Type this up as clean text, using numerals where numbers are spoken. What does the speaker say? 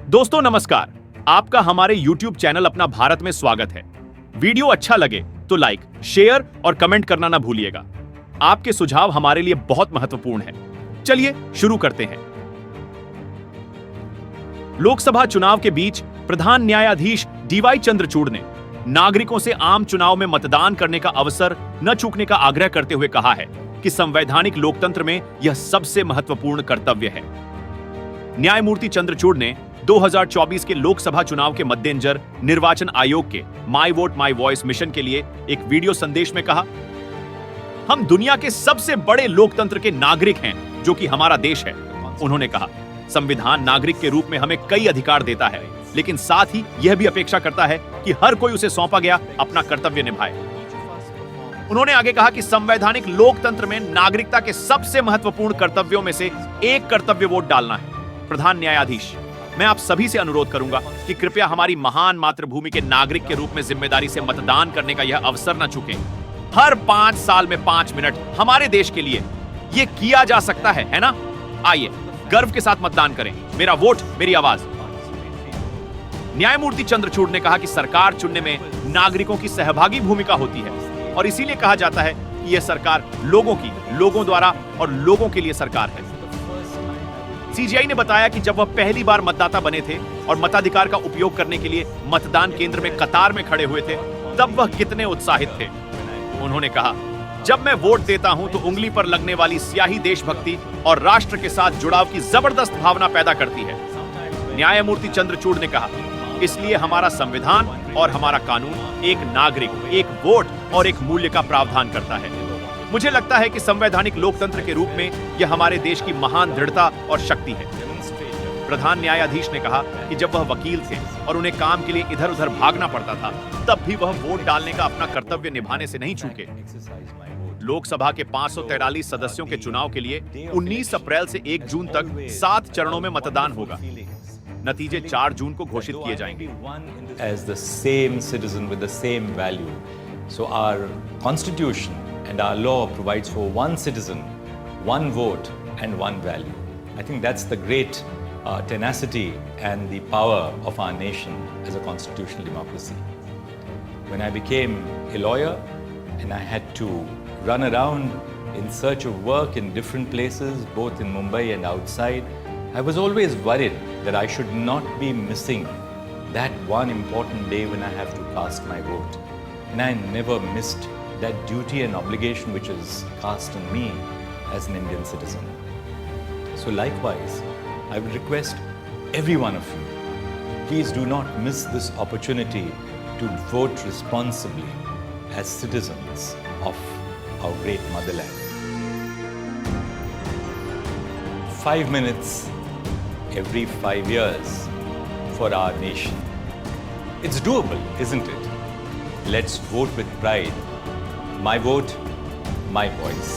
दोस्तों नमस्कार, आपका हमारे YouTube चैनल अपना भारत में स्वागत है। वीडियो अच्छा लगे तो लाइक, शेयर और कमेंट करना ना भूलिएगा। आपके सुझाव हमारे लिए बहुत महत्वपूर्ण है। चलिए शुरू करते हैं। लोकसभा चुनाव के बीच प्रधान न्यायाधीश डीवाई चंद्रचूड़ ने नागरिकों से आम चुनाव में मतदान करने का अवसर न चूकने का आग्रह करते हुए कहा है कि संवैधानिक लोकतंत्र में यह सबसे महत्वपूर्ण कर्तव्य है। न्यायमूर्ति चंद्रचूड़ ने 2024 के लोकसभा चुनाव के मद्देनजर निर्वाचन आयोग के माई वोट माई वॉइस मिशन के लिए एक वीडियो संदेश में कहा, हम दुनिया के सबसे बड़े लोकतंत्र के नागरिक हैं जो कि हमारा देश है। उन्होंने कहा, संविधान नागरिक के रूप में हमें कई अधिकार देता है, लेकिन साथ ही यह भी अपेक्षा करता है कि हर कोई उसे सौंपा गया अपना कर्तव्य निभाए। उन्होंने आगे कहा कि संवैधानिक लोकतंत्र में नागरिकता के सबसे महत्वपूर्ण कर्तव्यों में से एक कर्तव्य वोट डालना है। प्रधान न्यायाधीश, मैं आप सभी से अनुरोध करूंगा कि कृपया हमारी महान मातृभूमि के नागरिक के रूप में जिम्मेदारी से मतदान करने का यह अवसर न चूकें। हर 5 साल में 5 मिनट हमारे देश के लिए यह किया जा सकता है ना? आइए गर्व के साथ मतदान करें। मेरा वोट मेरी आवाज। न्यायमूर्ति चंद्रचूड़ ने कहा कि सरकार चुनने में नागरिकों की सहभागी भूमिका होती है और इसीलिए कहा जाता है कि यह सरकार लोगों की, लोगों द्वारा और लोगों के लिए सरकार है। सीजीआई ने बताया कि जब वह पहली बार मतदाता बने थे और मताधिकार का उपयोग करने के लिए मतदान केंद्र में कतार में खड़े हुए थे, तब वह कितने उत्साहित थे। उन्होंने कहा, जब मैं वोट देता हूं तो उंगली पर लगने वाली स्याही देशभक्ति और राष्ट्र के साथ जुड़ाव की जबरदस्त भावना पैदा करती है। न्यायमूर्ति चंद्रचूड़ ने कहा, इसलिए हमारा संविधान और हमारा कानून एक नागरिक, एक वोट और एक मूल्य का प्रावधान करता है। मुझे लगता है कि संवैधानिक लोकतंत्र के रूप में यह हमारे देश की महान दृढ़ता और शक्ति है। प्रधान न्यायाधीश ने कहा कि जब वह वकील थे और उन्हें काम के लिए इधर उधर भागना पड़ता था, तब भी वह वोट डालने का अपना कर्तव्य निभाने से नहीं चूके। लोकसभा के 543 सदस्यों के चुनाव के लिए 19 अप्रैल से 1 जून तक 7 चरणों में मतदान होगा। नतीजे 4 जून को घोषित किए जाएंगे। As the same citizen with the same value. So our constitution and our law provides for one citizen, one vote and one value. I think that's the great tenacity and the power of our nation as a constitutional democracy. When I became a lawyer and I had to run around in search of work in different places, both in Mumbai and outside, I was always worried that I should not be missing that one important day when I have to cast my vote. And I never missed that duty and obligation which is cast on me as an Indian citizen. So likewise, I would request every one of you, please do not miss this opportunity to vote responsibly as citizens of our great motherland. 5 minutes every 5 years for our nation. It's doable, isn't it? Let's vote with pride. My vote, my voice.